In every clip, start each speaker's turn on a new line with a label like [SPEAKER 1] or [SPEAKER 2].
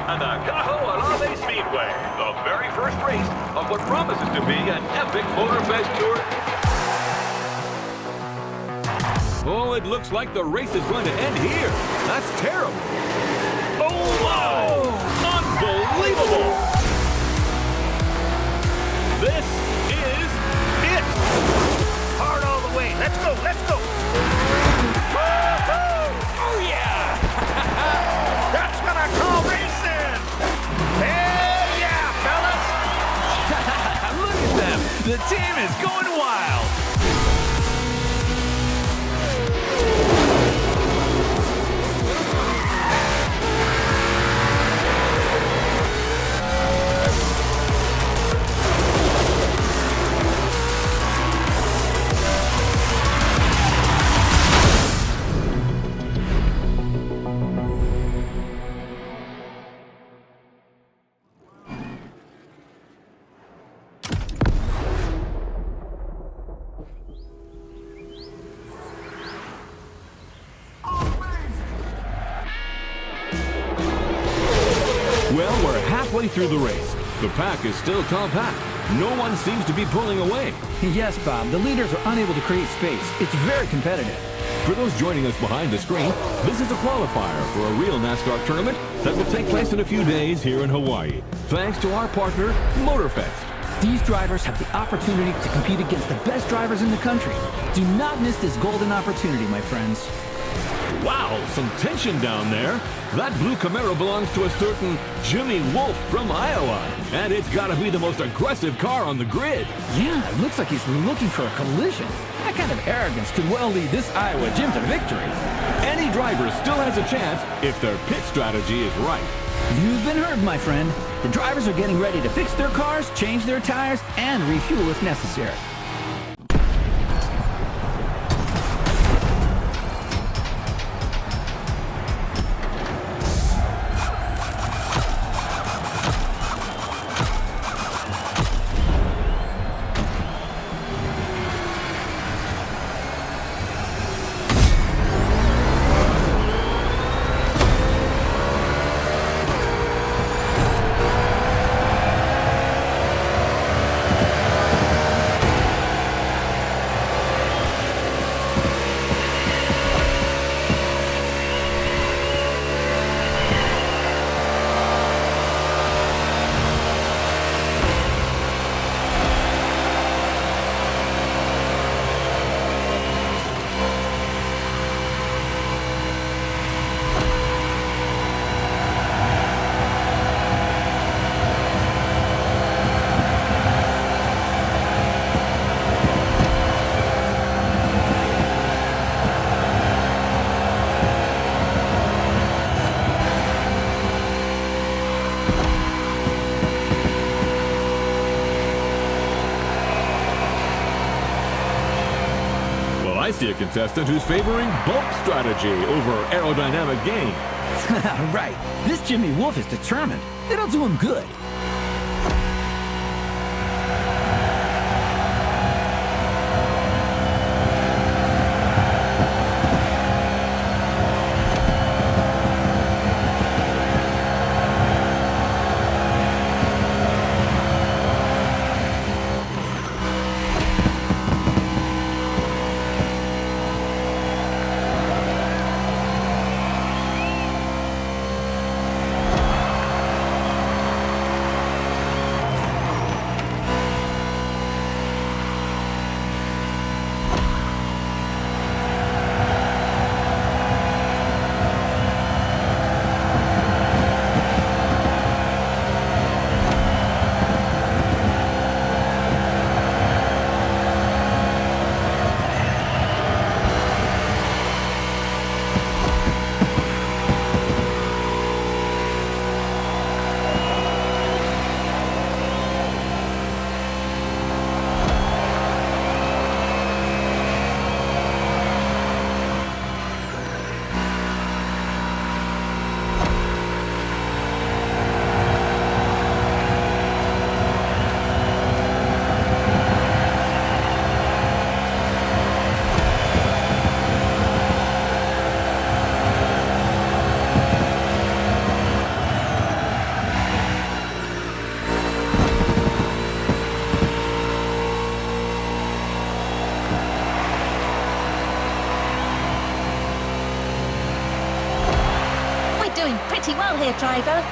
[SPEAKER 1] and the Kaho'olawe Speedway, the very first race of what promises to be an epic Motorfest tour.
[SPEAKER 2] Oh, it looks like the race is going to end here. That's terrible. Oh, wow! Unbelievable! This is it!
[SPEAKER 3] Hard all the way. Let's go, let's go.
[SPEAKER 2] Oh, yeah!
[SPEAKER 3] That's what I call racing. Hell yeah, fellas.
[SPEAKER 2] Look at them. The team is going wild. Well, we're halfway through the race. The pack is still compact. No one seems to be pulling away.
[SPEAKER 4] Yes, Bob. The leaders are unable to create space. It's very competitive.
[SPEAKER 2] For those joining us behind the screen, this is a qualifier for a real NASCAR tournament that will take place in a few days here in Hawaii, thanks to our partner, Motorfest.
[SPEAKER 4] These drivers have the opportunity to compete against the best drivers in the country. Do not miss this golden opportunity, my friends.
[SPEAKER 2] Wow, some tension down there. That blue Camaro belongs to a certain Jimmy Wolf from Iowa, and it's got to be the most aggressive car on the grid.
[SPEAKER 4] Yeah, it looks like he's looking for a collision. That kind of arrogance could well lead this Iowa Jim to victory.
[SPEAKER 2] Any driver still has a chance if their pit strategy is right.
[SPEAKER 4] You've been heard, my friend. The drivers are getting ready to fix their cars, change their tires, and refuel if necessary.
[SPEAKER 2] I see a contestant who's favoring bulk strategy over aerodynamic gain.
[SPEAKER 4] Right. This Jimmy Wolf is determined. It'll do him good.
[SPEAKER 5] there, driver.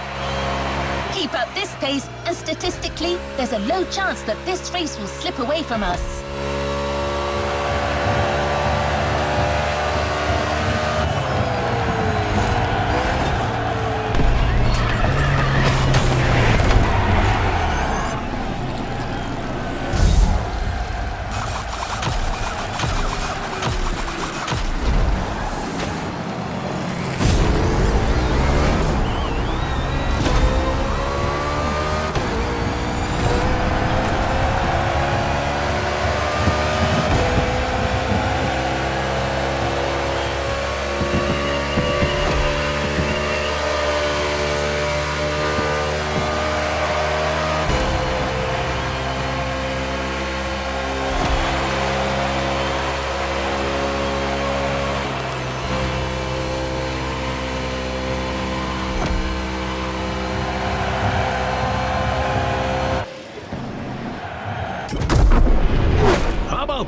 [SPEAKER 5] Keep up this pace, and statistically, there's a low chance that this race will slip away from us.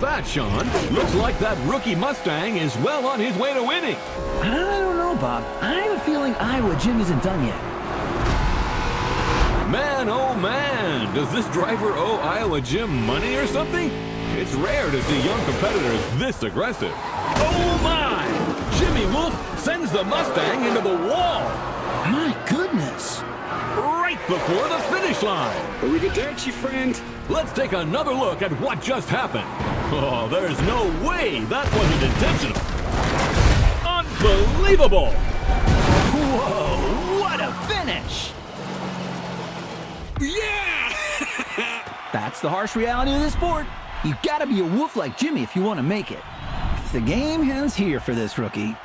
[SPEAKER 2] That, Sean. Looks like that rookie Mustang is well on his way to winning.
[SPEAKER 4] I don't know, Bob. I have a feeling Iowa Jim isn't done yet.
[SPEAKER 2] Man, oh man, does this driver owe Iowa Jim money or something? It's rare to see young competitors this aggressive. Oh my! Jimmy Wolf sends the Mustang into the wall.
[SPEAKER 4] My goodness.
[SPEAKER 2] Right before the finish line.
[SPEAKER 6] Believe it, don't you, friend?
[SPEAKER 2] Let's take another look at what just happened. Oh, there's no way that wasn't intentional. Unbelievable!
[SPEAKER 4] Whoa, what a finish!
[SPEAKER 6] Yeah!
[SPEAKER 4] That's the harsh reality of the sport. You gotta be a wolf like Jimmy if you want to make it. The game ends here for this rookie.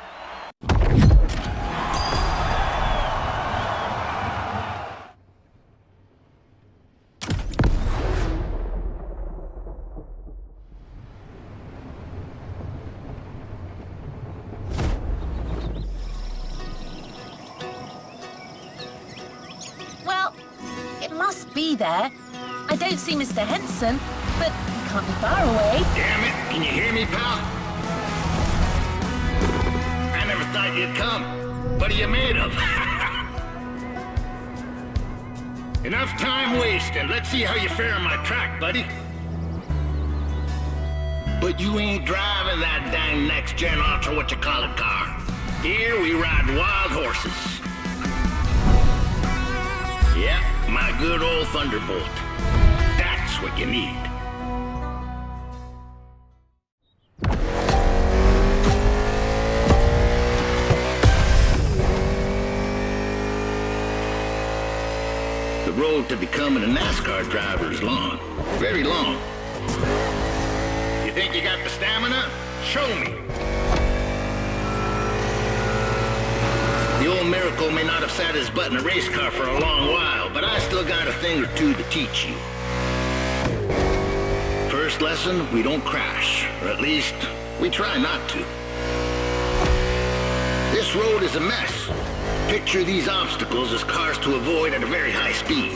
[SPEAKER 5] There. I don't see Mr. Henson, but he can't be far away.
[SPEAKER 3] Damn it, can you hear me, pal? I never thought you'd come. What are you made of? Enough time wasted. Let's see how you fare on my track, buddy. But you ain't driving that dang next-gen ultra-what-you-call-it car. Here we ride wild horses. Yep. My good old Thunderbolt. That's what you need. The road to becoming a NASCAR driver is long. Very long. You think you got the stamina? Show me. The old Miracle may not have sat his butt in a race car for a long while, but I still got a thing or two to teach you. First lesson, we don't crash, or at least, we try not to. This road is a mess. Picture these obstacles as cars to avoid at a very high speed.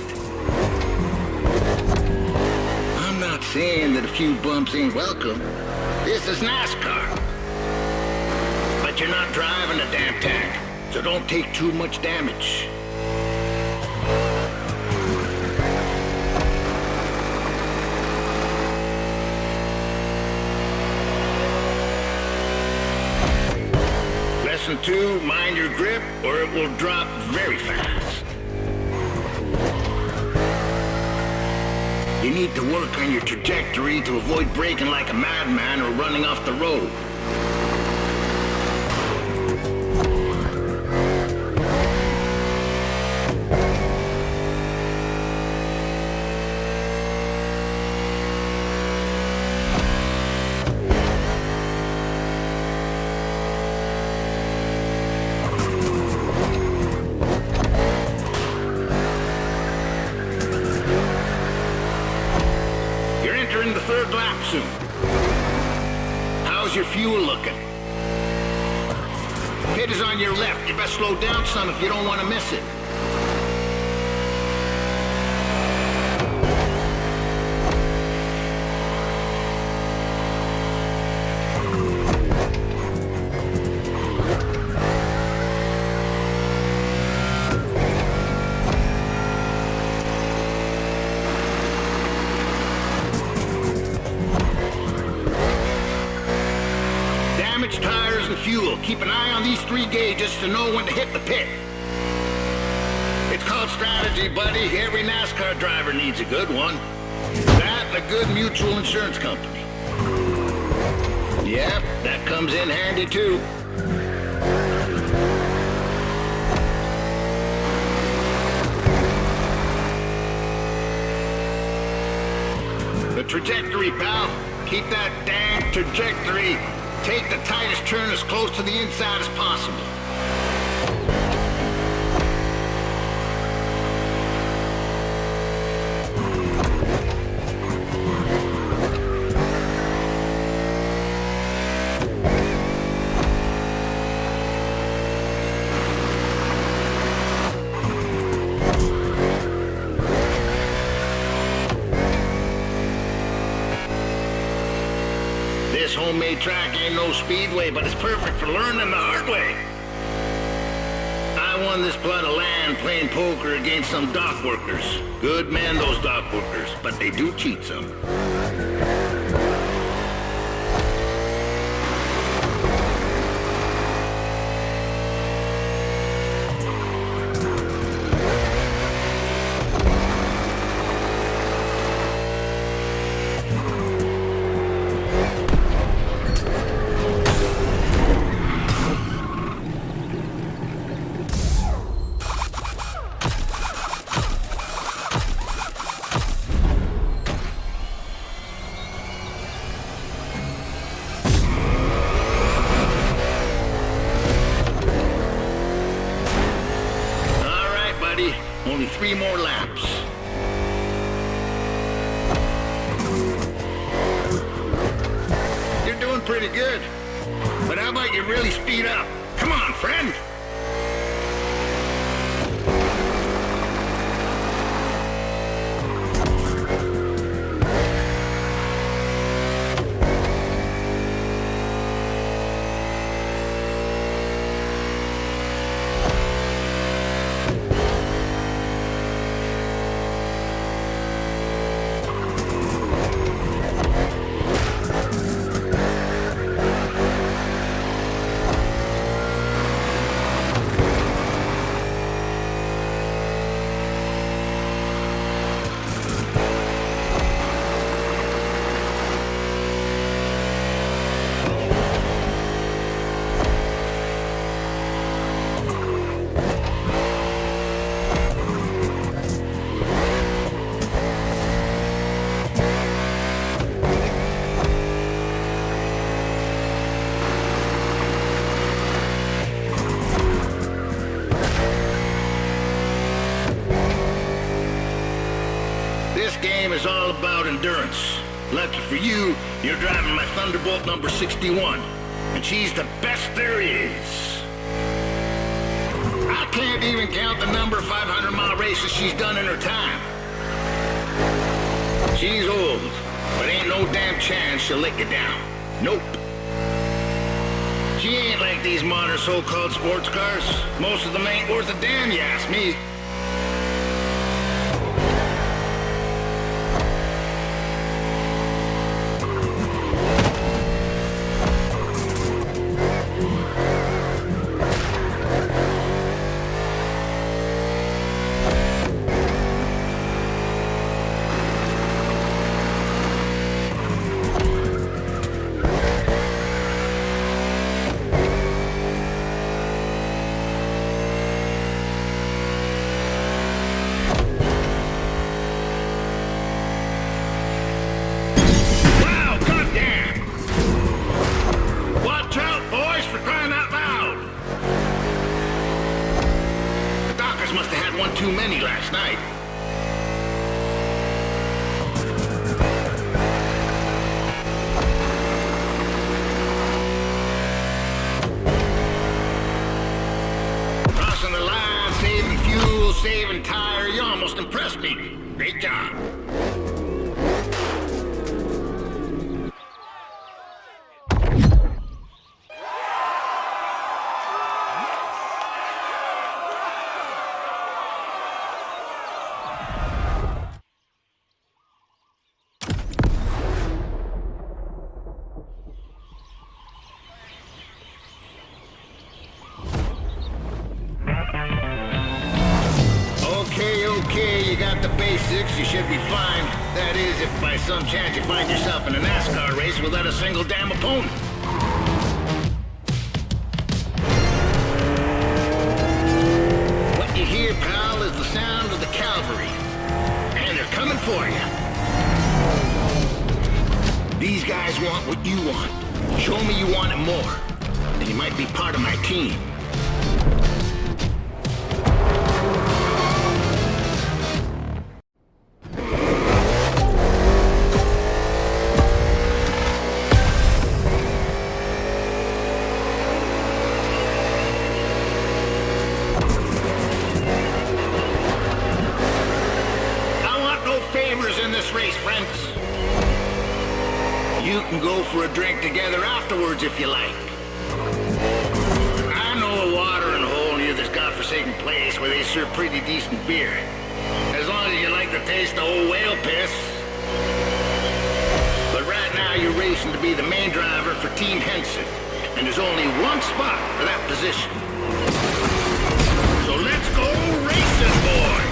[SPEAKER 3] I'm not saying that a few bumps ain't welcome. This is NASCAR. But you're not driving a damn tank. So don't take too much damage. Lesson 2, mind your grip or it will drop very fast. You need to work on your trajectory to avoid braking like a madman or running off the road. How's your fuel looking? Pit is on your left. You best slow down some if you don't want to miss it. brakes, tires, and fuel. Keep an eye on these 3 gauges to know when to hit the pit. It's called strategy, buddy. Every NASCAR driver needs a good one. That and a good mutual insurance company. Yep, that comes in handy too. The trajectory, pal. Keep that dang trajectory. Take the tightest turn as close to the inside as possible. This homemade track ain't no speedway, but it's perfect for learning the hard way. I won this plot of land playing poker against some dock workers. Good men, those dock workers, but they do cheat some. Only 3 more laps. You're doing pretty good. But how about you really speed up? Come on, friend! This game is all about endurance. Lucky for you, you're driving my Thunderbolt number 61, and she's the best there is. I can't even count the number of 500-mile races she's done in her time. She's old, but ain't no damn chance she'll let you down. Nope. She ain't like these modern so-called sports cars. Most of them ain't worth a damn, you ask me. Too many last night. Crossing the line, saving fuel, saving tire. You almost impressed me. Great job. basics, you should be fine. That is, if by some chance you find yourself in a NASCAR race without a single damn opponent. What you hear, pal, is the sound of the cavalry. And they're coming for you. These guys want what you want. Show me you want it more, and you might be part of my team. You can go for a drink together afterwards if you like. I know a watering hole near this godforsaken place where they serve pretty decent beer. As long as you like the taste of old whale piss. But right now you're racing to be the main driver for Team Henson. And there's only one spot for that position. So let's go racing, boys!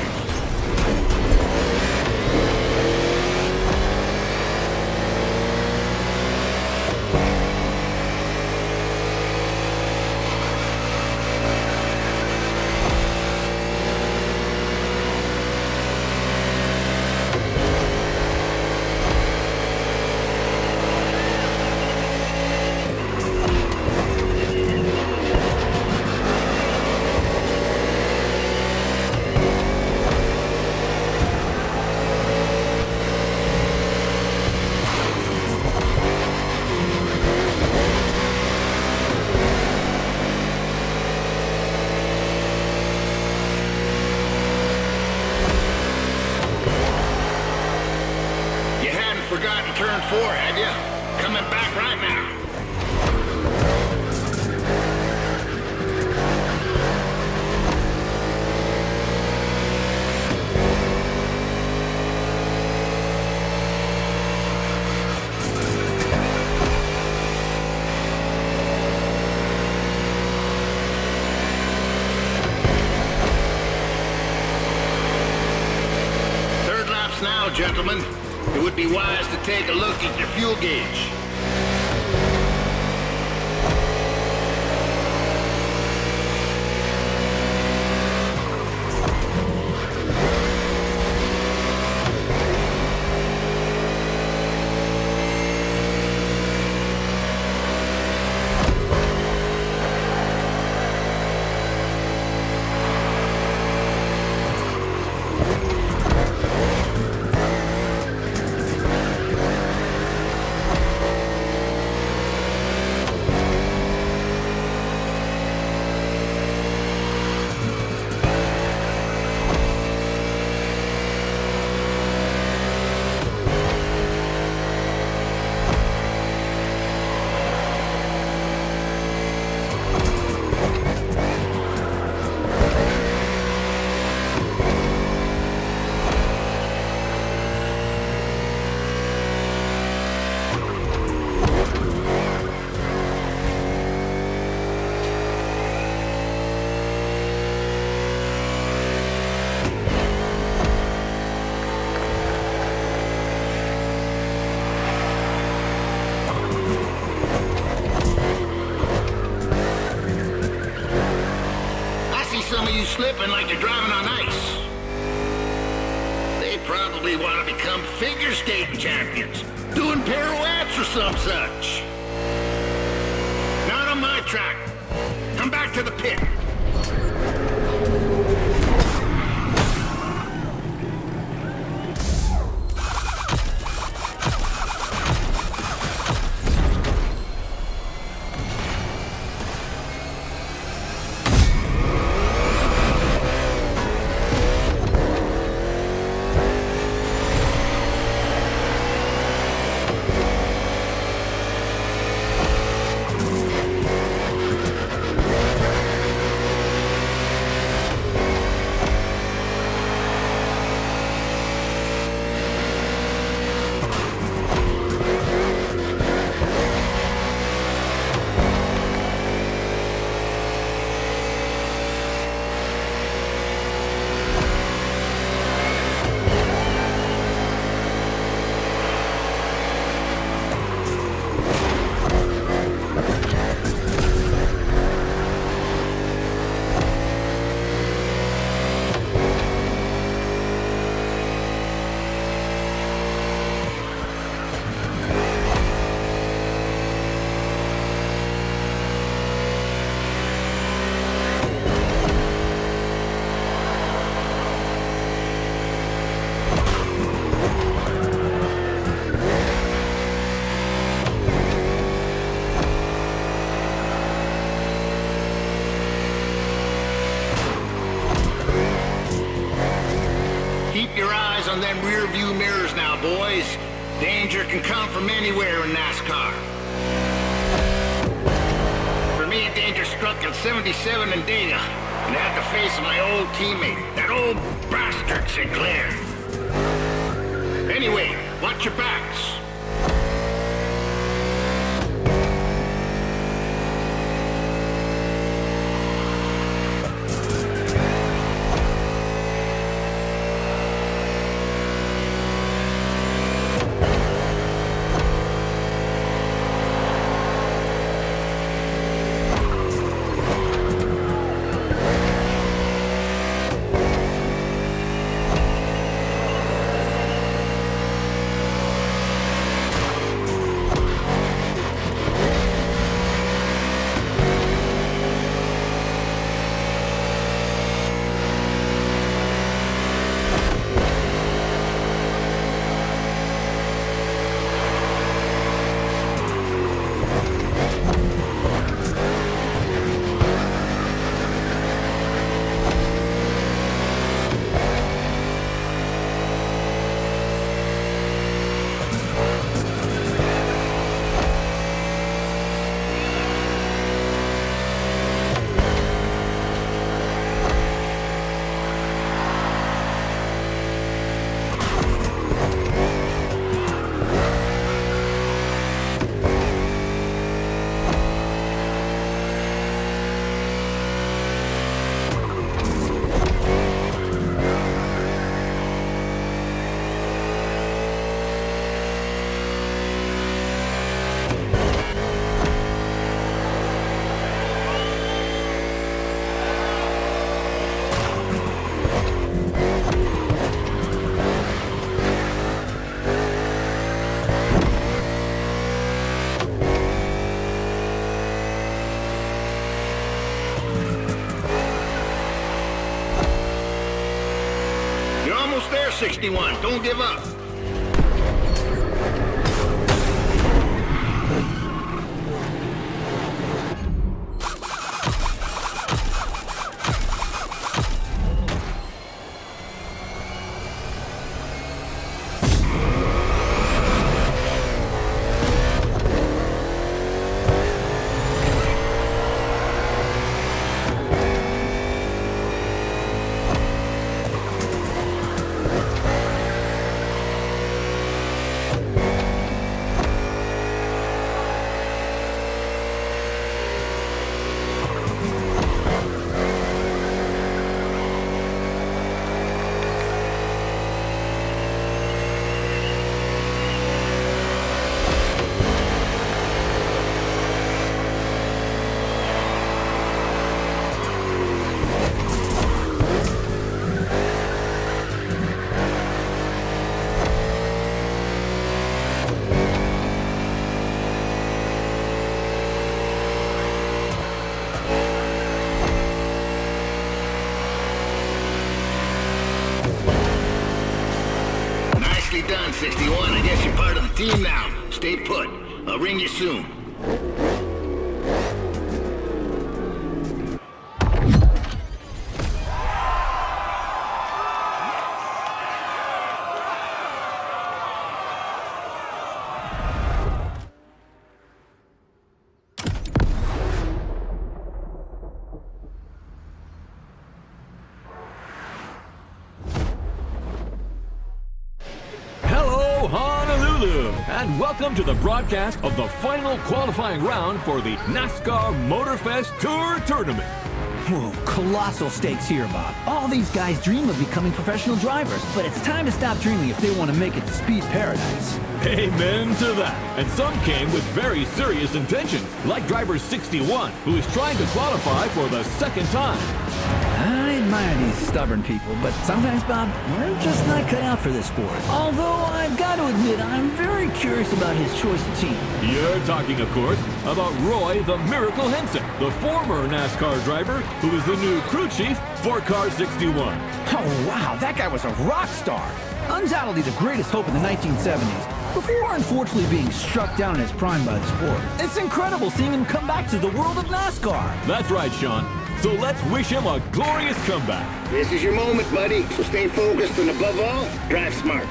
[SPEAKER 3] Forgotten turn 4, had you? Coming back right now. Third laps now, gentlemen. It would be wise to take a look at your fuel gauge. Some of you slipping like you're driving on ice. They probably want to become figure skating champions, doing pirouettes or some such. Not on my track. Come back to the pit. boys. Danger can come from anywhere in NASCAR. For me, danger struck in 77 in Dana, and I had to face my old teammate, that old bastard Sinclair. Anyway, watch your backs. There, 61. Don't give up. Done, 61. I guess you're part of the team now. Stay put. I'll ring you soon.
[SPEAKER 2] And welcome to the broadcast of the final qualifying round for the NASCAR Motorfest Tour Tournament.
[SPEAKER 4] Whoa, colossal stakes here, Bob. All these guys dream of becoming professional drivers, but it's time to stop dreaming if they want to make it to Speed Paradise.
[SPEAKER 2] Amen to that. And some came with very serious intentions, like driver 61, who is trying to qualify for the second time.
[SPEAKER 4] I admire these stubborn people, but sometimes, Bob, we're just not cut out for this sport. Although I've got to admit, I'm very curious about his choice of team.
[SPEAKER 2] You're talking, of course, about Roy the Miracle Henson, the former NASCAR driver who is the new crew chief for Car 61.
[SPEAKER 4] Oh, wow, that guy was a rock star. Undoubtedly the greatest hope in the 1970s, before unfortunately being struck down in his prime by the sport. It's incredible seeing him come back to the world of NASCAR.
[SPEAKER 2] That's right, Sean. So let's wish him a glorious comeback.
[SPEAKER 3] This is your moment, buddy. So stay focused and above all, drive smart.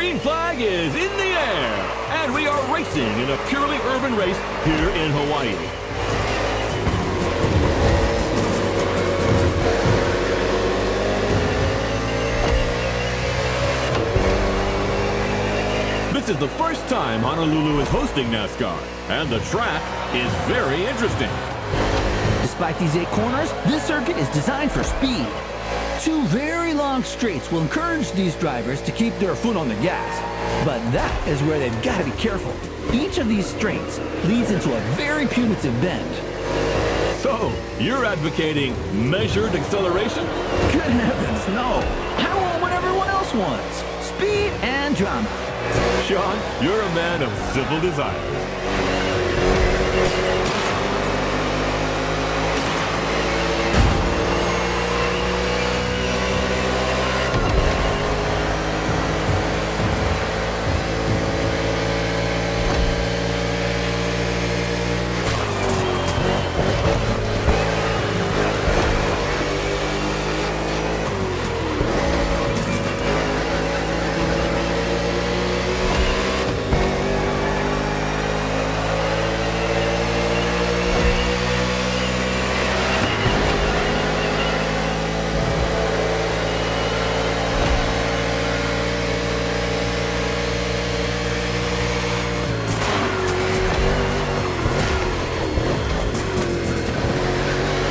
[SPEAKER 2] green flag is in the air, and we are racing in a purely urban race here in Hawaii. This is the first time Honolulu is hosting NASCAR, and the track is very interesting.
[SPEAKER 4] Despite these 8 corners, this circuit is designed for speed. 2 very long straights will encourage these drivers to keep their foot on the gas. But that is where they've got to be careful. Each of these straights leads into a very punitive bend.
[SPEAKER 2] So, you're advocating measured acceleration?
[SPEAKER 4] Good heavens, no. I want what everyone else wants. Speed and drama.
[SPEAKER 2] Sean, you're a man of civil desires.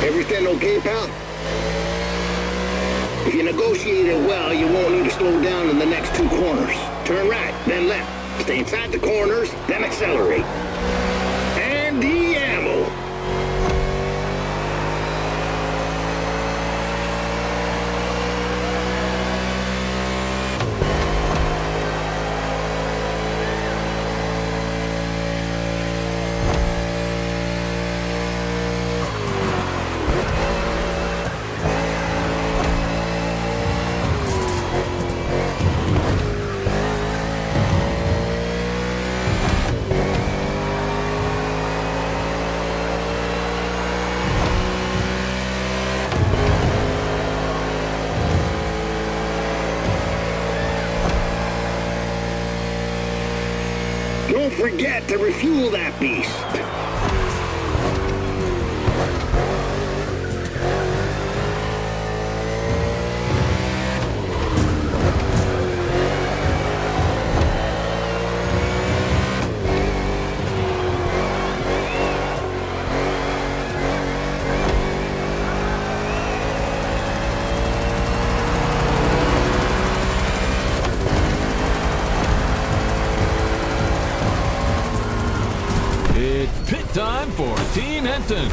[SPEAKER 3] Everything okay, pal? If you negotiate it well, you won't need to slow down in the next 2 corners. Turn right, then left. Stay inside the corners, then accelerate. And the ammo. Don't forget to refuel that beast.
[SPEAKER 2] Pit time for Team Henson.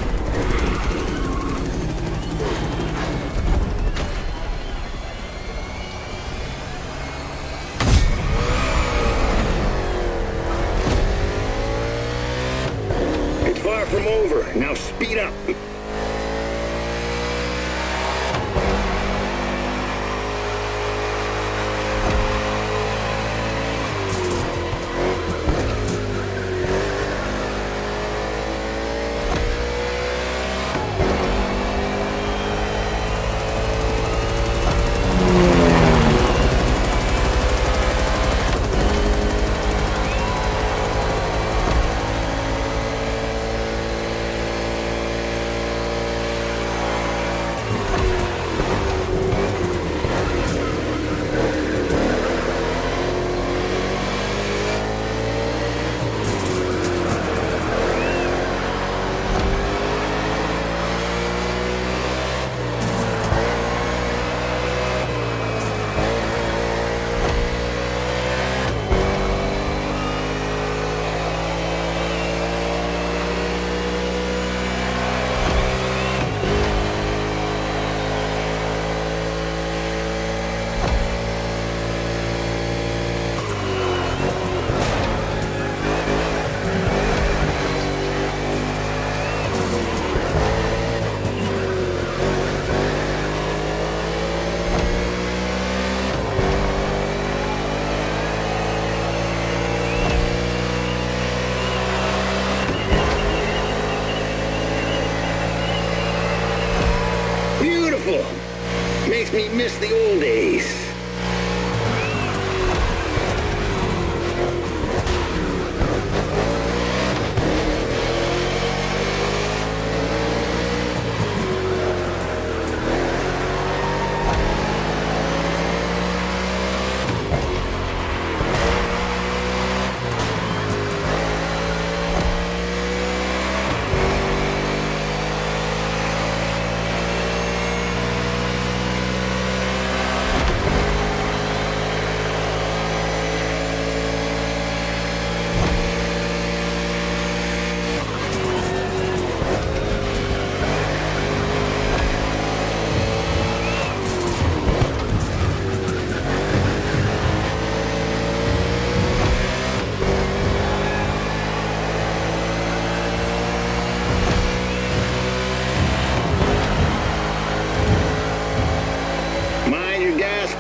[SPEAKER 3] It's far from over. Now speed up. Makes me miss the old days.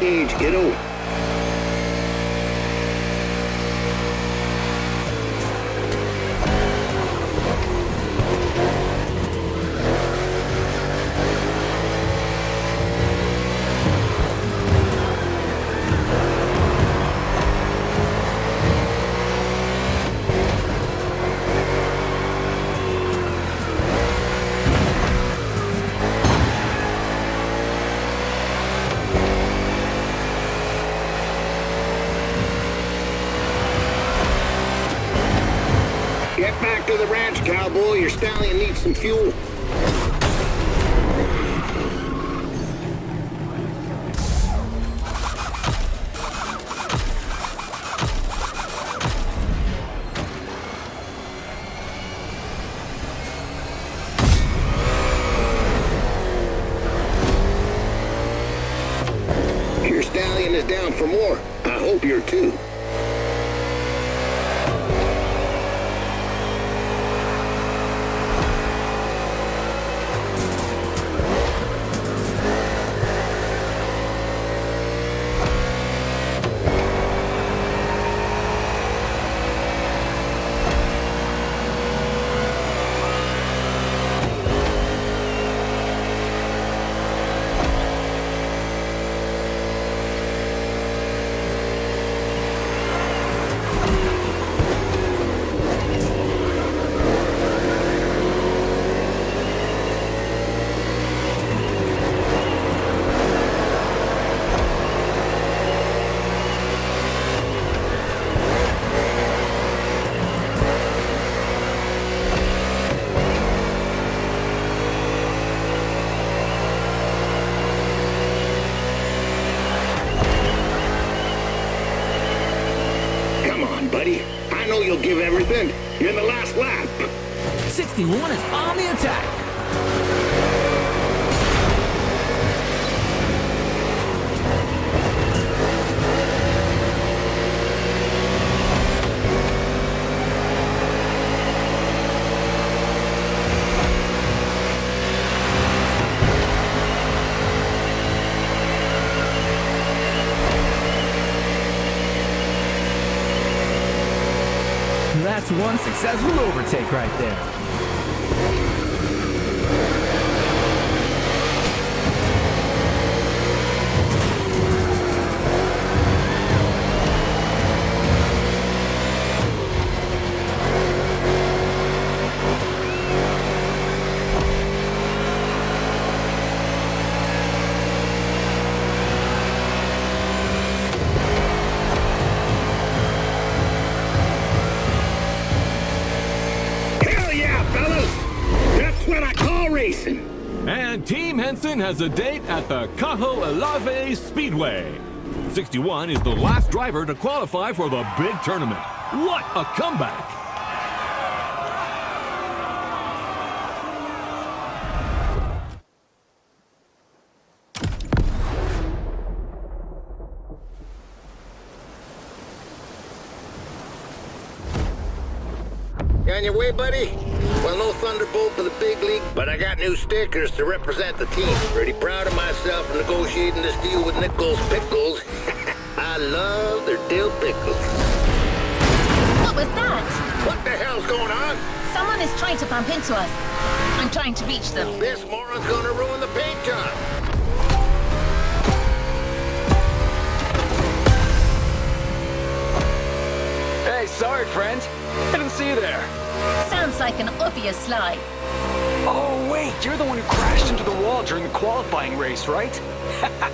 [SPEAKER 3] stage, kiddo. Get back to the ranch, cowboy. Your stallion needs some fuel. Your stallion is down for more. I hope you're too. Buddy, I know you'll give everything. You're in the last lap.
[SPEAKER 4] 61 is on the attack. That's one successful overtake right there.
[SPEAKER 2] And Team Henson has a date at the Kaho'olawe Speedway. 61 is the last driver to qualify for the big tournament. What a comeback!
[SPEAKER 3] You on your way, buddy? Well, no Thunderbolt for the big league, but I got new stickers to represent the team. Pretty proud of myself for negotiating this deal with Nichols Pickles. I love their dill pickles.
[SPEAKER 5] What was that?
[SPEAKER 3] What the hell's going on?
[SPEAKER 5] Someone is trying to bump into us. I'm trying to reach them.
[SPEAKER 3] This moron's gonna ruin the paint job.
[SPEAKER 6] Hey, sorry, friend. I didn't see you there.
[SPEAKER 5] Sounds like an obvious lie.
[SPEAKER 6] Oh, wait, you're the one who crashed into the wall during the qualifying race, right?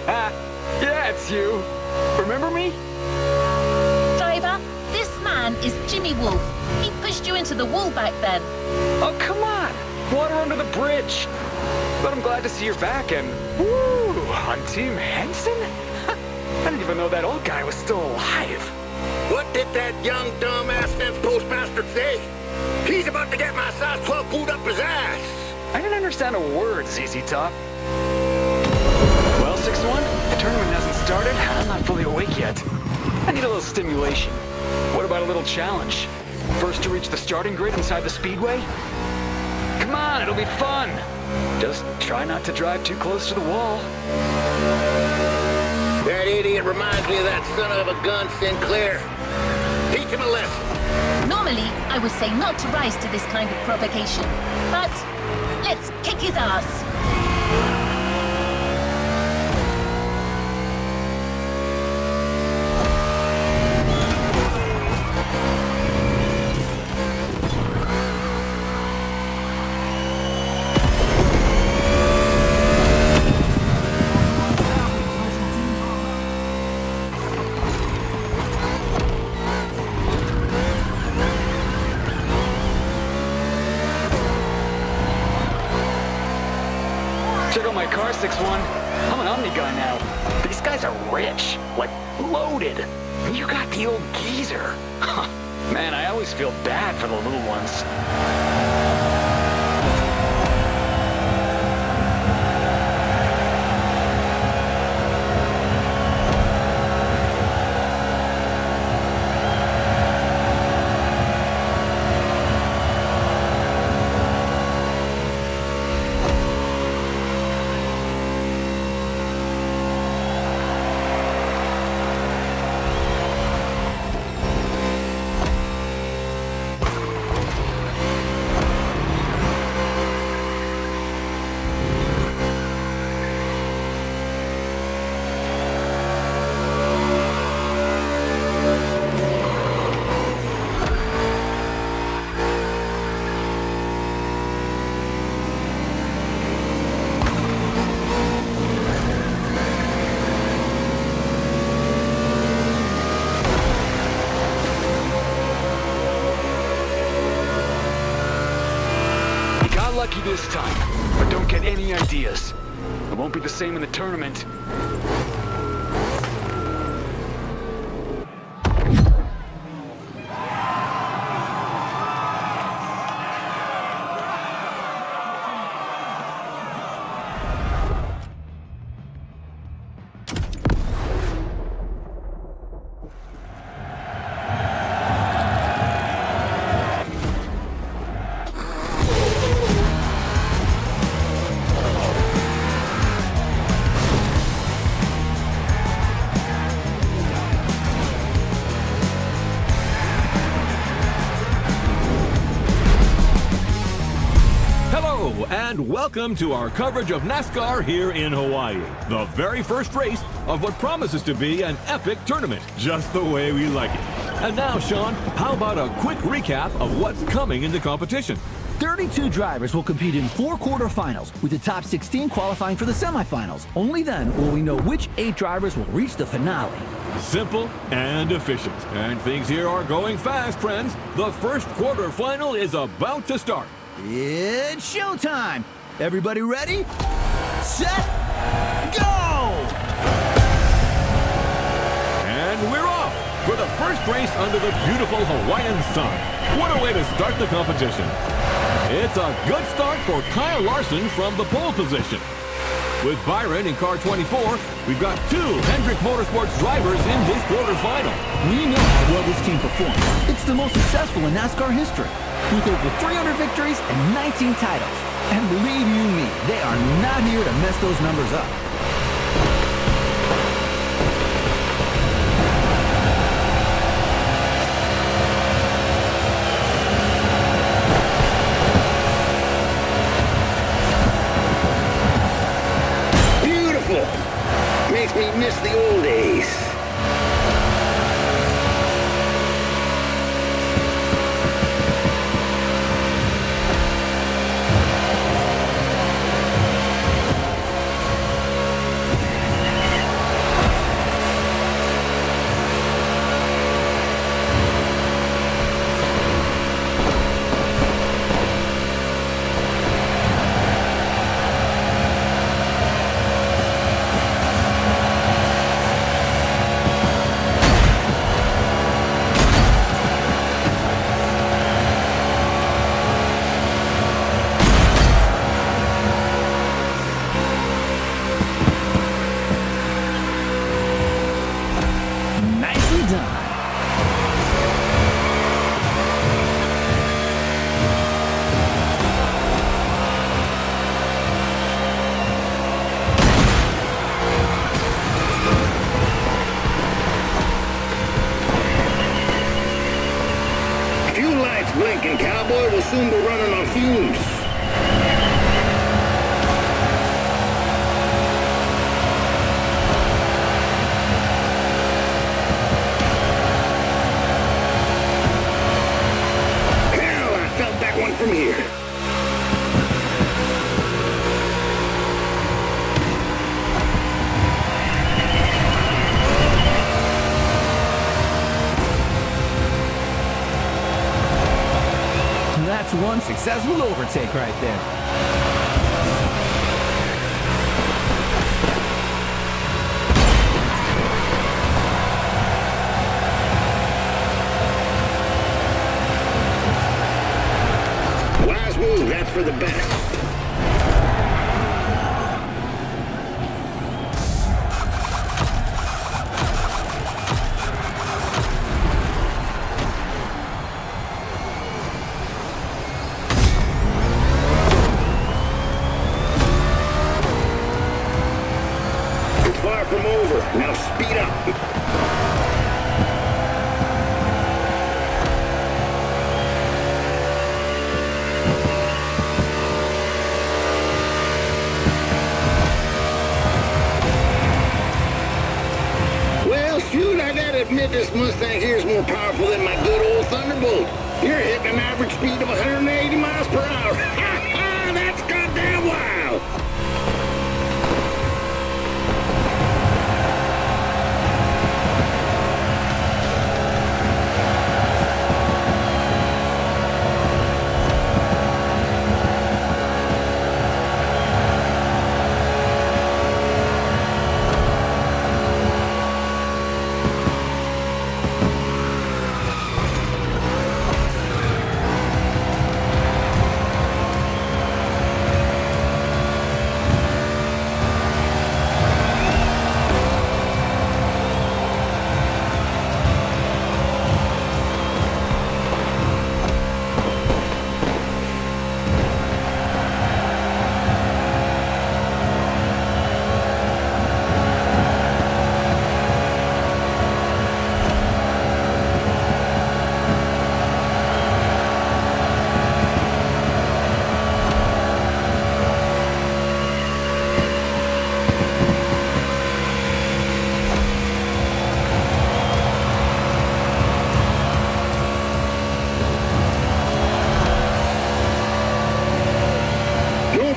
[SPEAKER 6] Yeah, it's you. Remember me?
[SPEAKER 5] Driver, this man is Jimmy Wolf. He pushed you into the wall back then.
[SPEAKER 6] Oh, come on. Water under the bridge. But I'm glad to see you're back and... Woo! On Team Henson? I didn't even know that old guy was still alive.
[SPEAKER 3] What did that young dumbass fence postmaster say? He's about to get my size 12 boot up his ass.
[SPEAKER 6] I didn't understand a word, ZZ Top. Well, 6-1, the tournament hasn't started. I'm not fully awake yet. I need a little stimulation. What about a little challenge? First to reach the starting grid inside the Speedway? Come on, it'll be fun. Just try not to drive too close to the wall.
[SPEAKER 3] That idiot reminds me of that son of a gun Sinclair. Teach him a lesson.
[SPEAKER 5] Normally, I would say not to rise to this kind of provocation, but let's kick his ass.
[SPEAKER 6] Check out my car, 6-1. I'm an Omni guy now. These guys are rich, like loaded. And you got the old geezer. Huh. Man, I always feel bad for the little ones. Lucky this time, but don't get any ideas. It won't be the same in the tournament.
[SPEAKER 2] And welcome to our coverage of NASCAR here in Hawaii. The very first race of what promises to be an epic tournament, just the way we like it. And now, Sean, how about a quick recap of what's coming in the competition?
[SPEAKER 4] 32 drivers will compete in 4 quarterfinals, with the top 16 qualifying for the semifinals. Only then will we know which 8 drivers will reach the finale.
[SPEAKER 2] Simple and efficient. And things here are going fast, friends. The first quarterfinal is about to start.
[SPEAKER 4] It's showtime! Everybody ready? Set, go!
[SPEAKER 2] And we're off for the first race under the beautiful Hawaiian sun. What a way to start the competition. It's a good start for Kyle Larson from the pole position. With Byron in car 24, we've got 2 Hendrick Motorsports drivers in this quarterfinal.
[SPEAKER 4] We know how well this team performs. It's the most successful in NASCAR history, with over 300 victories and 19 titles. And believe you me, they are not here to mess those numbers up.
[SPEAKER 3] Makes me miss the old days. boy will soon be running on fumes. Hell, I felt that one from here.
[SPEAKER 4] That's one successful overtake right there.
[SPEAKER 3] Wise move, that's for the best. Far from over. Now speed up. Well, shoot, I gotta admit this Mustang here is more powerful than my good old Thunderbolt. You're hitting an average speed of 180 miles per hour. Ha ha! That's goddamn wild!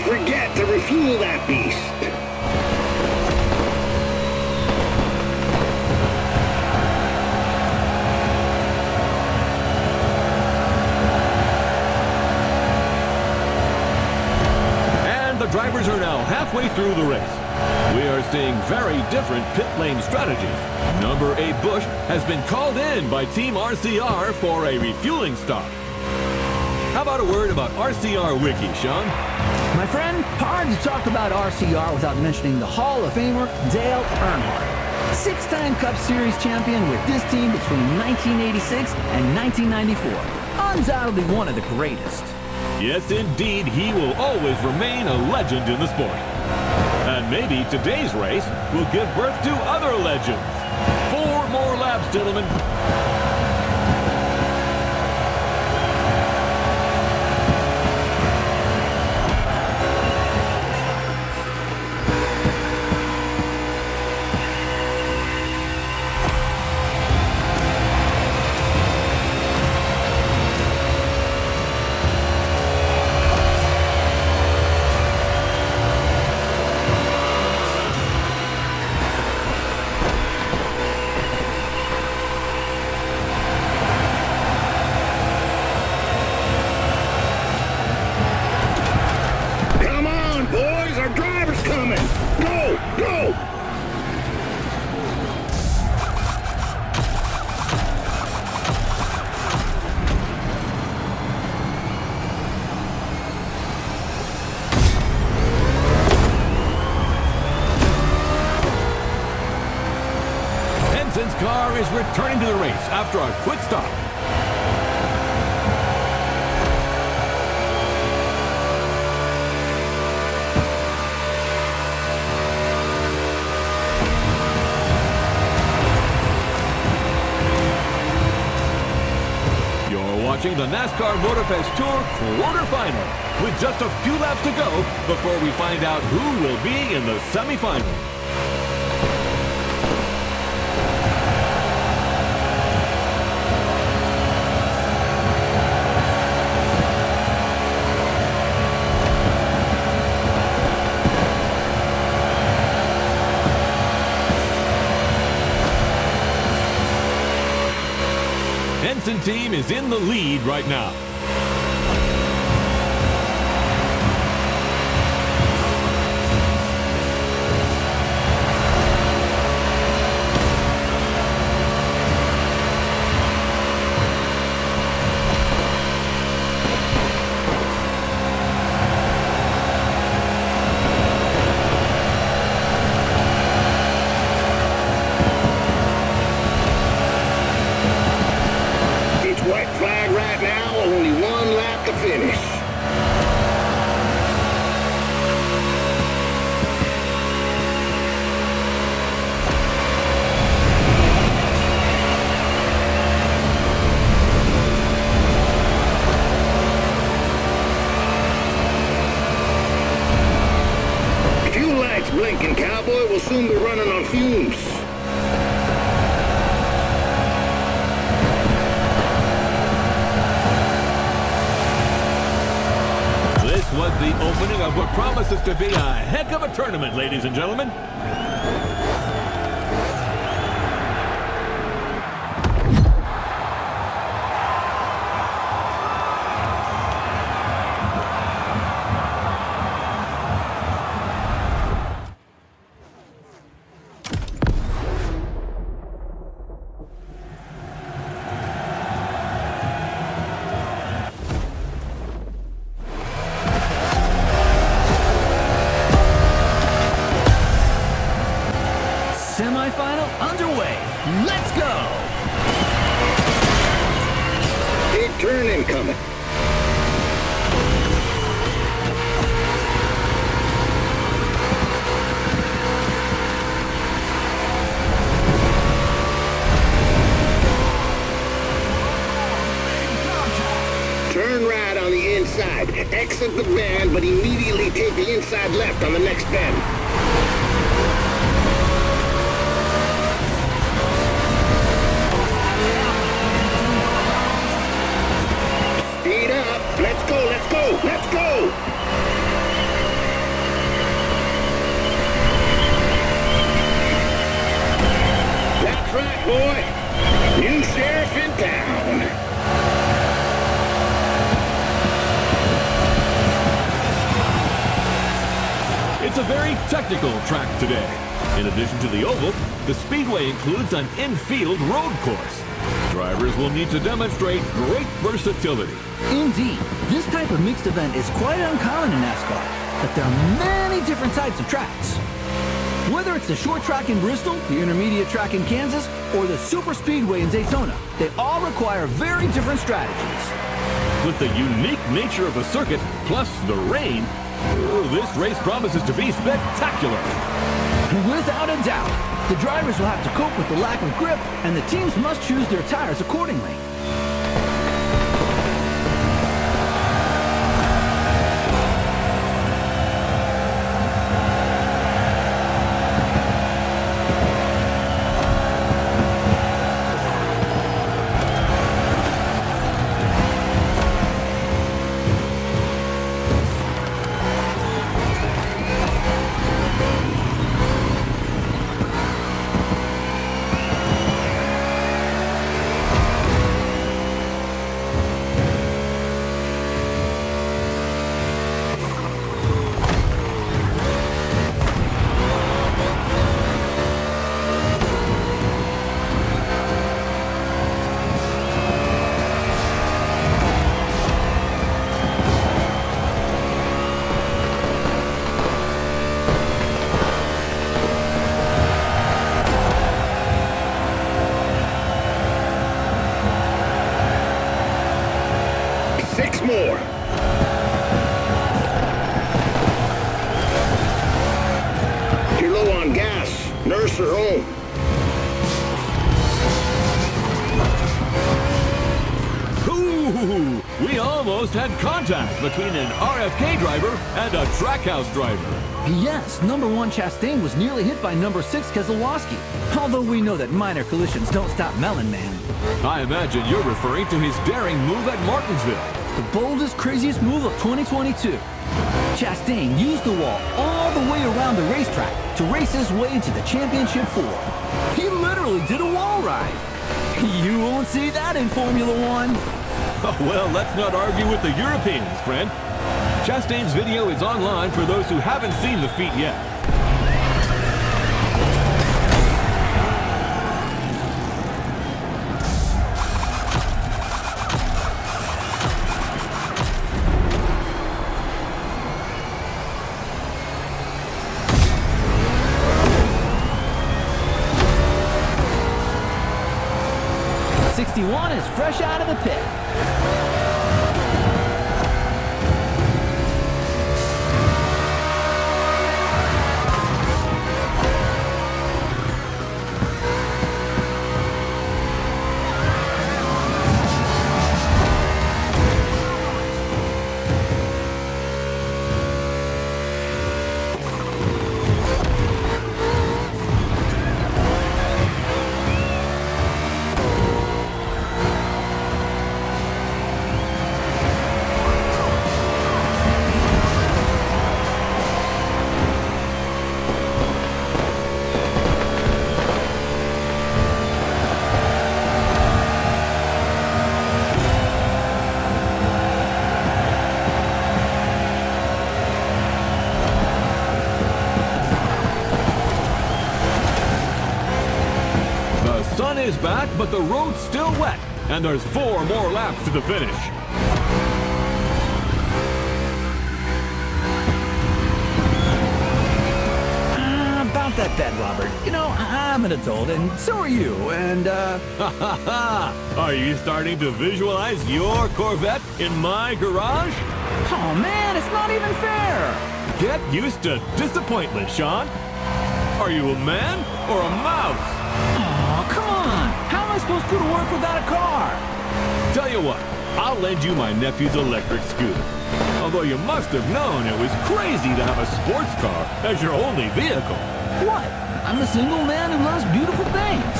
[SPEAKER 3] Forget to refuel that beast.
[SPEAKER 2] And the drivers are now halfway through the race. We are seeing very different pit lane strategies. Number 8 Bush has been called in by Team RCR for a refueling stop. How about a word about RCR Wiki, Sean?
[SPEAKER 4] My friend, hard to talk about RCR without mentioning the Hall of Famer Dale Earnhardt. 6-time Cup Series champion with this team between 1986 and 1994. Undoubtedly one of the greatest.
[SPEAKER 2] Yes, indeed, he will always remain a legend in the sport. And maybe today's race will give birth to other legends. 4 more laps, gentlemen. Henson's car is returning to the race after a quick stop. watching the NASCAR Motorfest Tour quarterfinal with just a few laps to go before we find out who will be in the semifinal. Henson team is in the lead right now.
[SPEAKER 3] Blinking cowboy will soon be running on fumes.
[SPEAKER 2] This was the opening of what promises to be a heck of a tournament, ladies and gentlemen.
[SPEAKER 4] Semifinal underway. Let's go!
[SPEAKER 3] Big turn incoming. Turn right on the inside. Exit the bend, but immediately take the inside left on the next bend. Speed up. Let's go, let's go, let's go! That's right, boy. New sheriff in town.
[SPEAKER 2] It's a very technical track today. In addition to the oval, the Speedway includes an infield road course. Drivers will need to demonstrate great versatility.
[SPEAKER 4] Indeed, this type of mixed event is quite uncommon in NASCAR, but there are many different types of tracks. Whether it's the short track in Bristol, the intermediate track in Kansas, or the super speedway in Daytona, they all require very different strategies.
[SPEAKER 2] With the unique nature of the circuit, plus the rain, this race promises to be spectacular.
[SPEAKER 4] Without a doubt, the drivers will have to cope with the lack of grip, and the teams must choose their tires accordingly.
[SPEAKER 3] More. You're low on gas. Nurse her home.
[SPEAKER 2] Ooh, we almost had contact between an RFK driver and a Trackhouse driver.
[SPEAKER 4] Yes, number 1 Chastain was nearly hit by number 6 Keselowski. Although we know that minor collisions don't stop Melon Man.
[SPEAKER 2] I imagine you're referring to his daring move at Martinsville.
[SPEAKER 4] The boldest, craziest move of 2022. Chastain used the wall all the way around the racetrack to race his way into the championship 4. He literally did a wall ride. You won't see that in Formula One.
[SPEAKER 2] Oh, well, let's not argue with the Europeans, friend. Chastain's video is online for those who haven't seen the feat yet.
[SPEAKER 4] '61 is fresh out of the pit.
[SPEAKER 2] Sun is back, but the road's still wet, and there's 4 more laps to the finish.
[SPEAKER 4] About that bed, Robert. You know, I'm an adult, and so are you, and,
[SPEAKER 2] Are you starting to visualize your Corvette in my garage?
[SPEAKER 4] Oh, man, it's not even fair!
[SPEAKER 2] Get used to disappointment, Sean. Are you a man or a mouse?
[SPEAKER 4] Oh, come on! How am I supposed to go to work without a car?
[SPEAKER 2] Tell you what, I'll lend you my nephew's electric scooter. Although you must have known it was crazy to have a sports car as your only vehicle.
[SPEAKER 4] What? I'm a single man who loves beautiful things.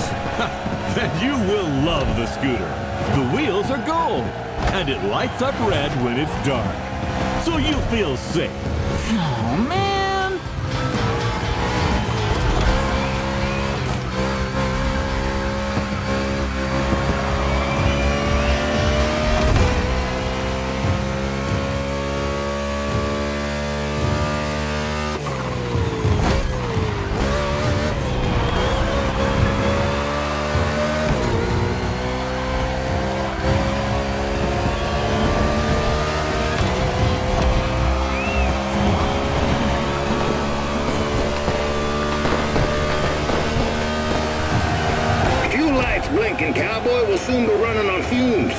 [SPEAKER 2] Then you will love the scooter. The wheels are gold, and it lights up red when it's dark. So you feel safe.
[SPEAKER 4] Oh, man!
[SPEAKER 3] Blinking cowboy will soon be running on fumes.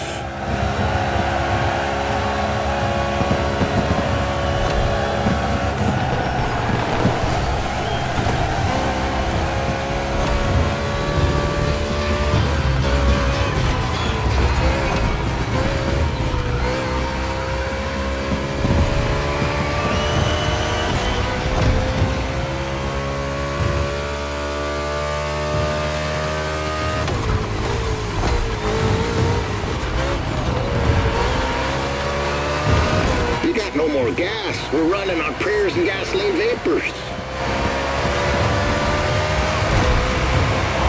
[SPEAKER 3] No more gas. We're running on prayers and gasoline vapors.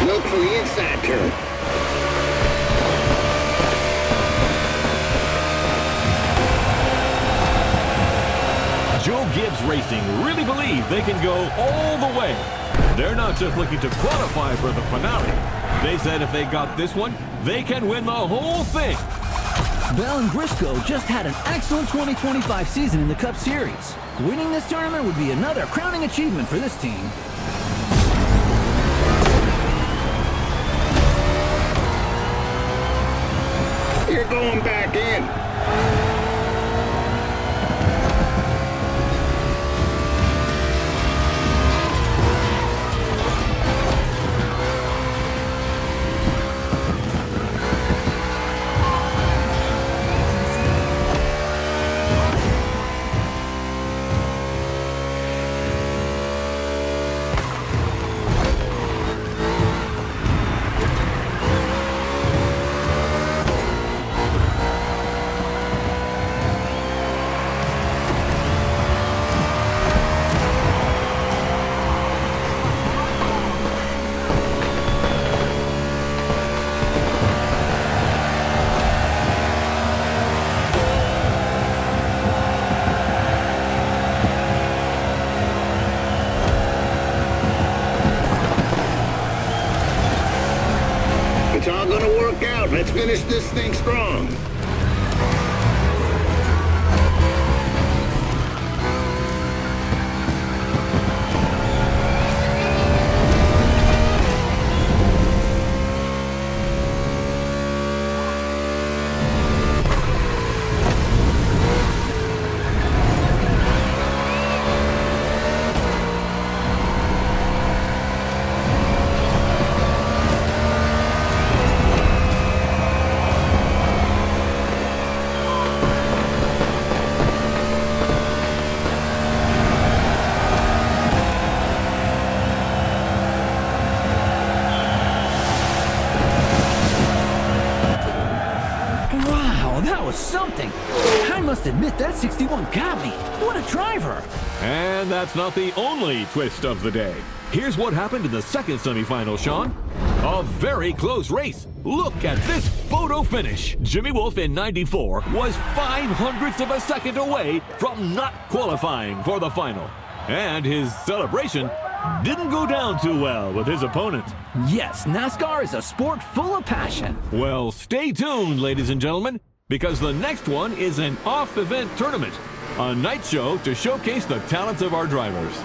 [SPEAKER 3] Look for the inside turn.
[SPEAKER 2] Joe Gibbs Racing really believe they can go all the way. They're not just looking to qualify for the finale. They said if they got this one, they can win the whole thing.
[SPEAKER 4] Bell and Briscoe just had an excellent 2025 season in the Cup Series. Winning this tournament would be another crowning achievement for this team.
[SPEAKER 3] You're going back in. Let's finish this thing strong.
[SPEAKER 4] Something. I must admit that 61 got me. What a driver.
[SPEAKER 2] And that's not the only twist of the day. Here's what happened in the second semifinal, Sean. A very close race. Look at this photo finish. Jimmy Wolf in 94 was 0.05 of a second away from not qualifying for the final. And his celebration didn't go down too well with his opponent.
[SPEAKER 4] Yes, NASCAR is a sport full of passion.
[SPEAKER 2] Well, stay tuned, ladies and gentlemen, because the next one is an off-event tournament, a night show to showcase the talents of our drivers.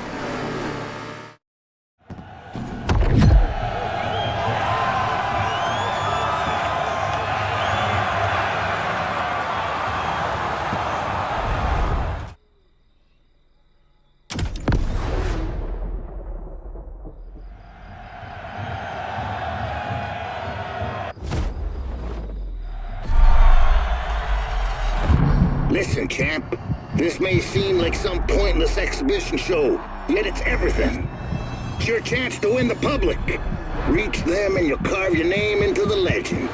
[SPEAKER 3] Listen, champ. This may seem like some pointless exhibition show, yet it's everything. It's your chance to win the public. Reach them and you'll carve your name into the legend.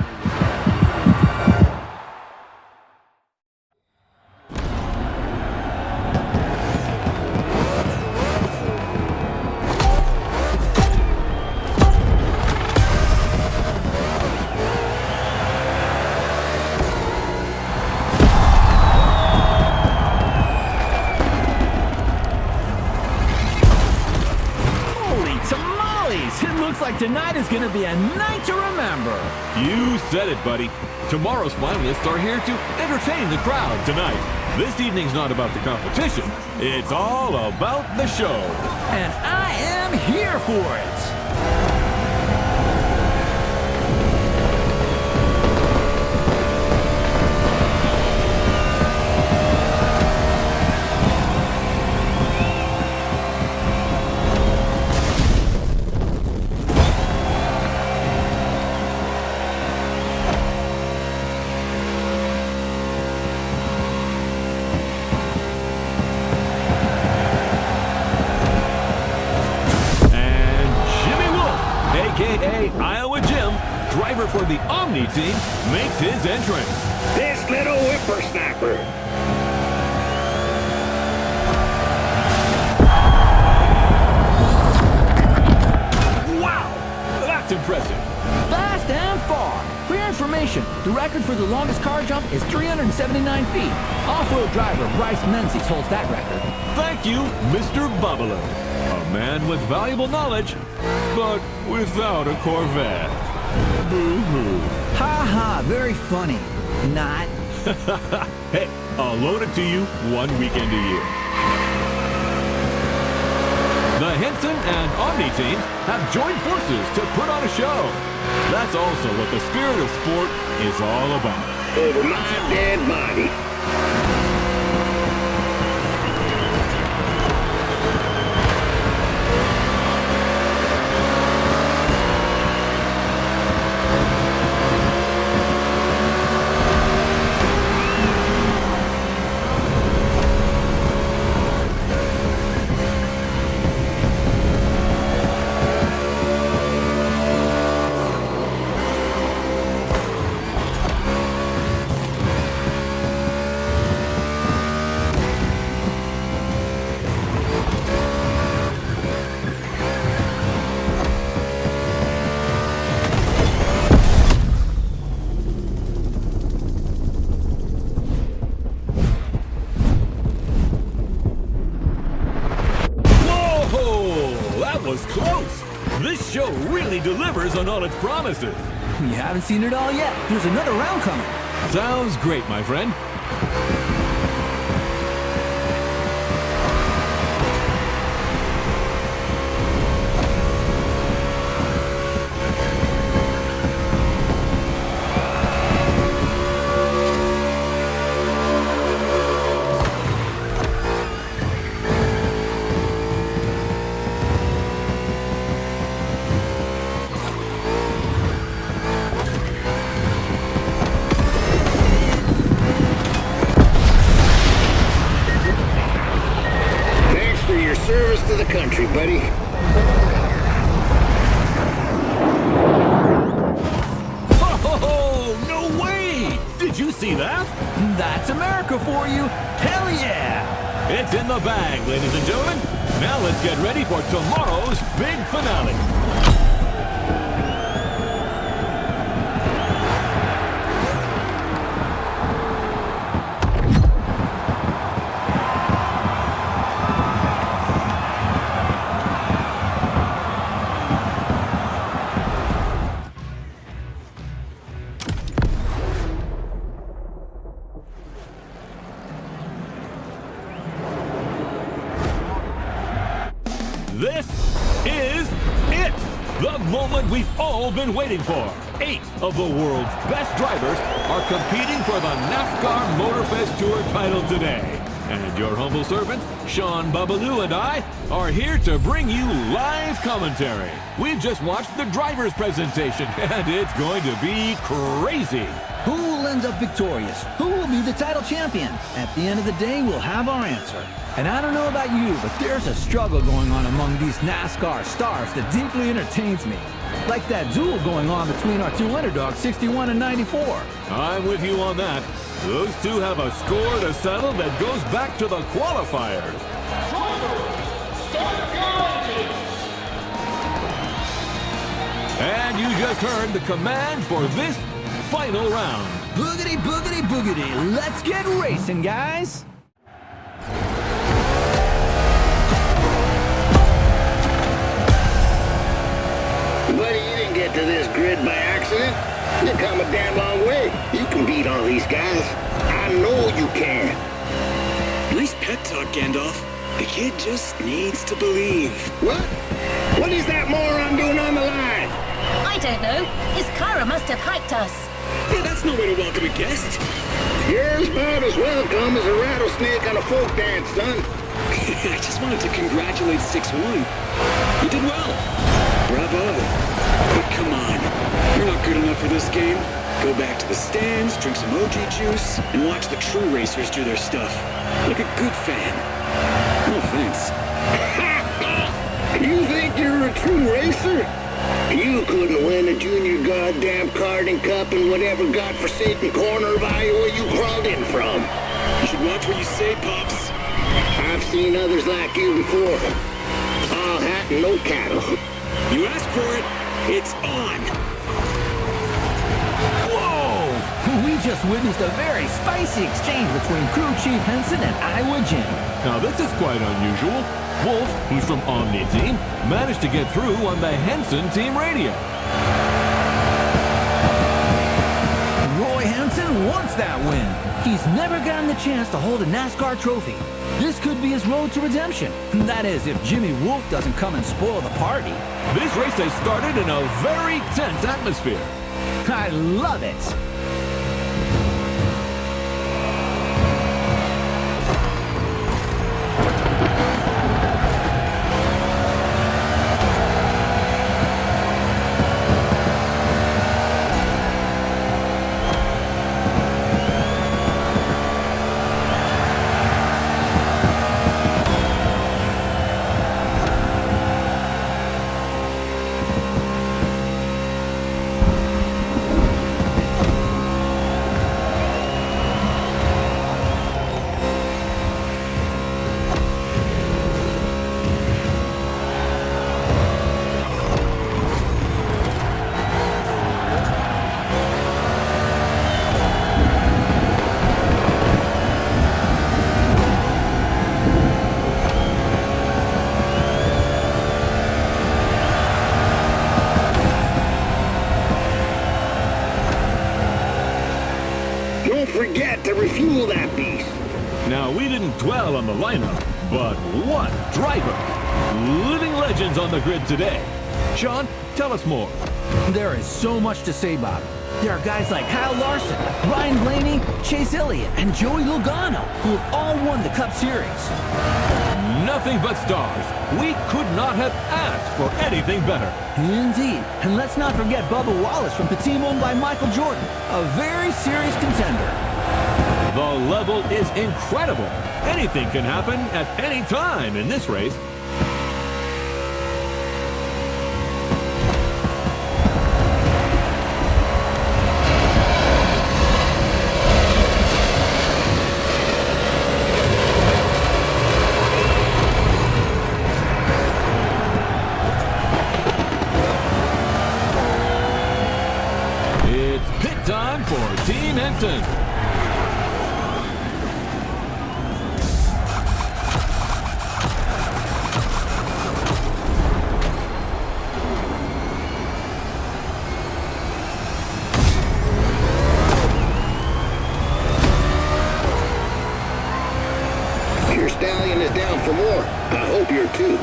[SPEAKER 4] Tonight is going to be a night to remember.
[SPEAKER 2] You said it, buddy. Tomorrow's finalists are here to entertain the crowd tonight. This evening's not about the competition. It's all about the show.
[SPEAKER 4] And I am here for it.
[SPEAKER 2] For the Omni team makes his entrance.
[SPEAKER 3] This little whippersnapper.
[SPEAKER 2] Wow, that's impressive.
[SPEAKER 4] Fast and far. For your information, the record for the longest car jump is 379 feet. Off-road driver Bryce Menzies holds that record.
[SPEAKER 2] Thank you, Mr. Bubbler. A man with valuable knowledge, but without a Corvette. Boo-hoo.
[SPEAKER 4] Ha ha, very funny. Not.
[SPEAKER 2] Hey, I'll loan it to you one weekend a year. The Henson and Omni teams have joined forces to put on a show. That's also what the spirit of sport is all about.
[SPEAKER 3] Over my dead body.
[SPEAKER 2] Was close. This show really delivers on all its promises.
[SPEAKER 4] You haven't seen it all yet. There's another round coming.
[SPEAKER 2] Sounds great, my friend.
[SPEAKER 3] Service to the country, buddy.
[SPEAKER 2] Oh, no way! Did you see that?
[SPEAKER 4] That's America for you. Hell yeah!
[SPEAKER 2] It's in the bag, ladies and gentlemen. Now let's get ready for tomorrow's big finale. This is it! The moment we've all been waiting for. 8 of the world's best drivers are competing for the Nascar Motorfest Tour title today. And your humble servant, Sean Babaloo, and I are here to bring you live commentary. We've just watched the driver's presentation, and it's going to be crazy.
[SPEAKER 4] Who will end up victorious? Who will be the title champion? At the end of the day, we'll have our answer. And I don't know about you, but there's a struggle going on among these NASCAR stars that deeply entertains me. Like that duel going on between our two underdogs, 61 and 94.
[SPEAKER 2] I'm with you on that. Those two have a score to settle that goes back to the qualifiers. And you just heard the command for this final round.
[SPEAKER 4] Boogity, boogity, boogity. Let's get racing, guys.
[SPEAKER 3] Buddy, you didn't get to this grid by accident. You've come a damn long way. You can beat all these guys. I know you can.
[SPEAKER 7] Nice pep talk, Gandalf. The kid just needs to believe.
[SPEAKER 3] What? What is that moron doing on the line?
[SPEAKER 5] I don't know. His Kyra must have hiked us.
[SPEAKER 7] Hey, that's no way to welcome a guest.
[SPEAKER 3] You're about as welcome as a rattlesnake on a folk dance, son.
[SPEAKER 7] I just wanted to congratulate 6-1. You did well. Bravo. But come on. You're not good enough for this game. Go back to the stands, drink some OG juice, and watch the true racers do their stuff. Like a good fan. No offense.
[SPEAKER 3] You think you're a true racer? You couldn't win a junior goddamn karting cup in whatever godforsaken corner of Iowa you crawled in from.
[SPEAKER 7] You should watch what you say, Pops.
[SPEAKER 3] I've seen others like you before. All hat and no cattle.
[SPEAKER 7] You asked for it. It's on.
[SPEAKER 4] Whoa! We just witnessed a very spicy exchange between Crew Chief Henson and Iowa Jim.
[SPEAKER 2] Now this is quite unusual. Wolf, who's from Omni Team, managed to get through on the Henson team radio.
[SPEAKER 4] Roy Henson wants that win. He's never gotten the chance to hold a NASCAR trophy. This could be his road to redemption. That is, if Jimmy Wolf doesn't come and spoil the party.
[SPEAKER 2] This race has started in a very tense atmosphere.
[SPEAKER 4] I love it.
[SPEAKER 2] Now, we didn't dwell on the lineup, but what drivers! Living legends on the grid today. Sean, tell us more.
[SPEAKER 4] There is so much to say about him. There are guys like Kyle Larson, Ryan Blaney, Chase Elliott, and Joey Logano, who have all won the Cup Series.
[SPEAKER 2] Nothing but stars. We could not have asked for anything better.
[SPEAKER 4] Indeed. And let's not forget Bubba Wallace from the team owned by Michael Jordan, a very serious contender.
[SPEAKER 2] The level is incredible. Anything can happen at any time in this race. Time for Team Henson.
[SPEAKER 3] Your stallion is down for more. I hope you're too.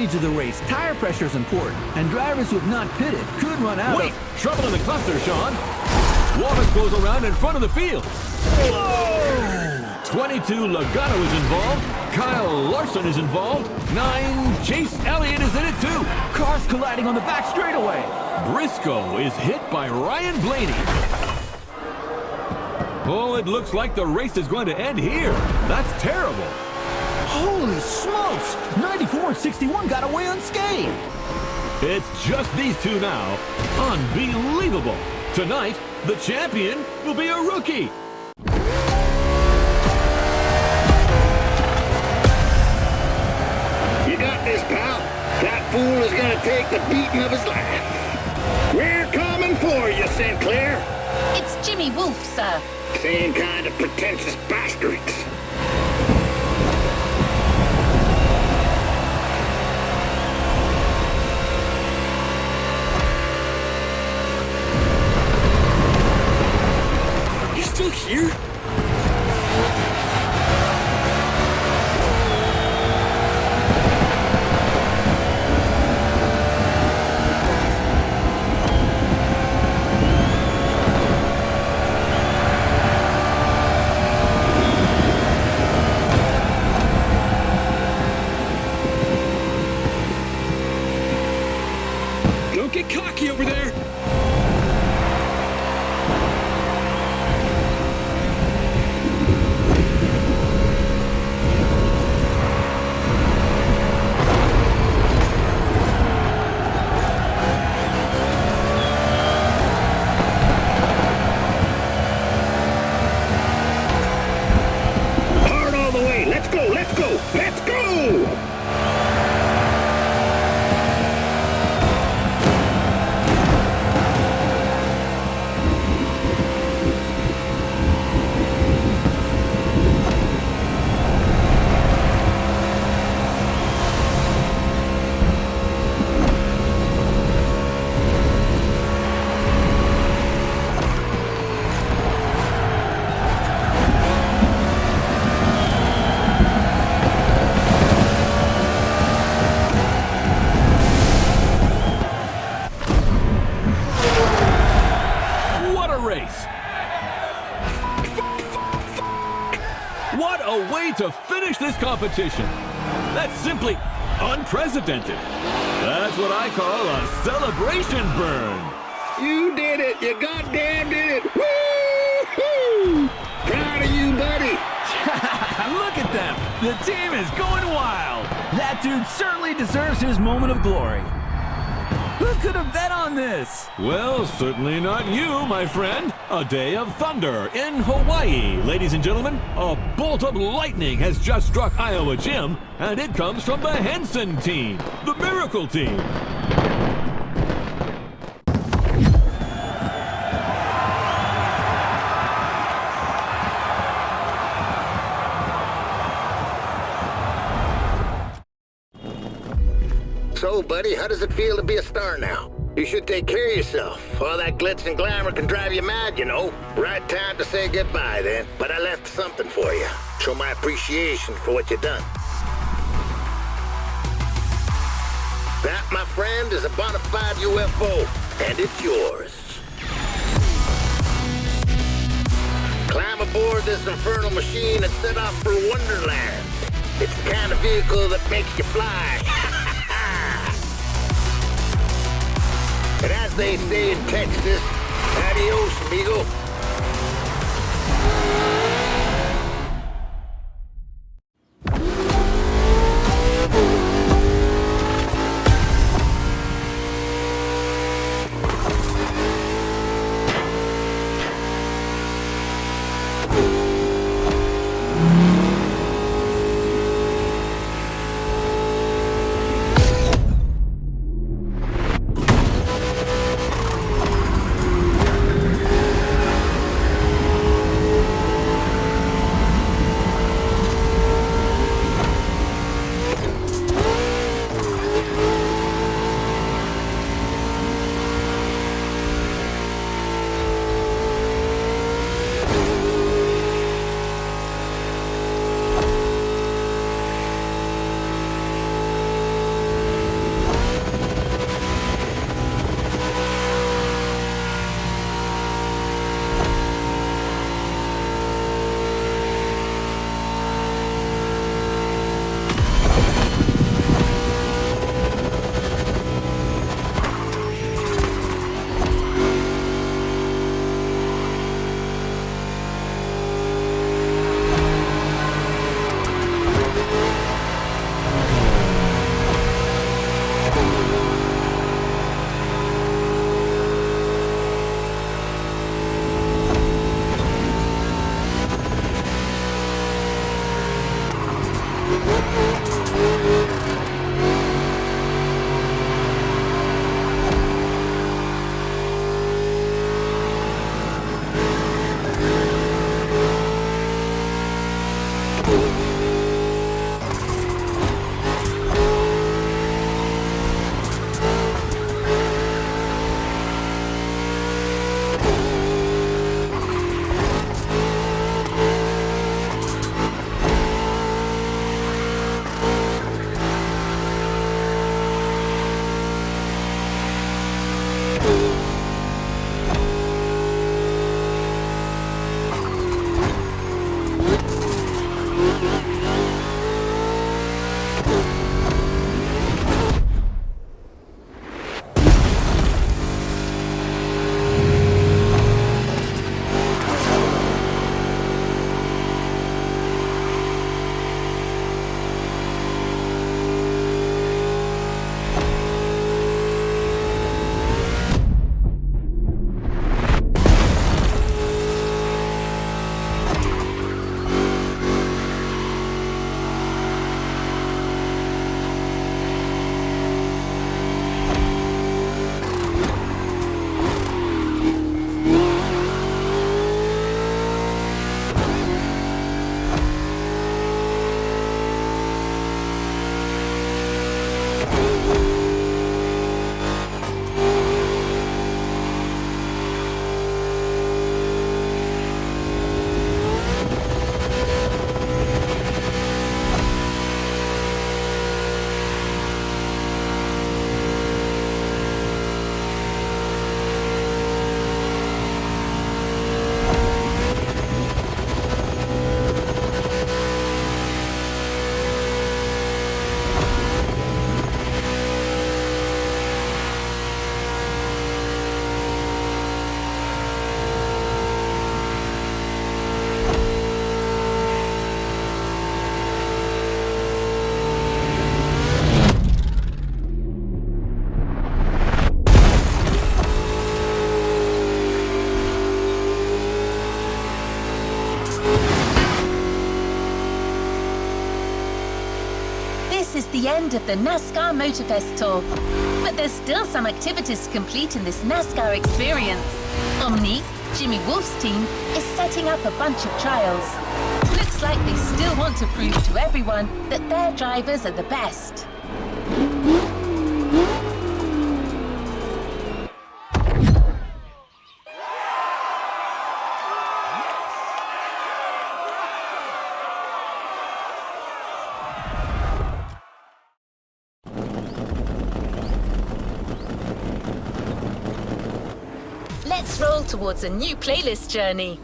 [SPEAKER 4] Of the race, tire pressure is important, and drivers who have not pitted could run out
[SPEAKER 2] Wait! Trouble in the cluster, Sean. Wallace goes around in front of the field. Whoa! 22 Logano is involved. Kyle Larson is involved. 9 Chase Elliott is in it too.
[SPEAKER 4] Cars colliding on the back straightaway.
[SPEAKER 2] Briscoe is hit by Ryan Blaney. Oh, it looks like the race is going to end here. That's terrible.
[SPEAKER 4] Holy smokes! 94 and 61 got away unscathed.
[SPEAKER 2] It's just these two now. Unbelievable. Tonight, the champion will be a rookie.
[SPEAKER 3] You got this, pal. That fool is gonna take the beating of his life. We're coming for you, Sinclair.
[SPEAKER 5] It's Jimmy Wolf, sir.
[SPEAKER 3] Same kind of pretentious bastards.
[SPEAKER 7] Still here? Don't get cocky over there!
[SPEAKER 2] race. What a way to finish this competition. That's simply unprecedented. That's what I call a celebration burn.
[SPEAKER 3] You did it! You goddamn did it! Woo-hoo! Proud of you, buddy!
[SPEAKER 4] Look at them! The team is going wild! That dude certainly deserves his moment of glory. Who could have bet on this?
[SPEAKER 2] Well, certainly not you, my friend. A day of thunder in Hawaii. Ladies and gentlemen, a bolt of lightning has just struck Iowa Gym, and it comes from the Henson team, the Miracle Team.
[SPEAKER 3] So, buddy, how does it feel to be a star now? You should take care of yourself. All that glitz and glamour can drive you mad, you know. Right time to say goodbye, then. But I left something for you. Show my appreciation for what you done. That, my friend, is a bona fide UFO, and it's yours. Climb aboard this infernal machine and set off for Wonderland. It's the kind of vehicle that makes you fly. And as they say in Texas, adios, amigo.
[SPEAKER 5] this is the end of the Nascar Motorfest tour. But there's still some activities to complete in this NASCAR experience. Omni, Jimmy Wolf's team, is setting up a bunch of trials. Looks like they still want to prove to everyone that their drivers are the best. Let's roll towards a new playlist journey.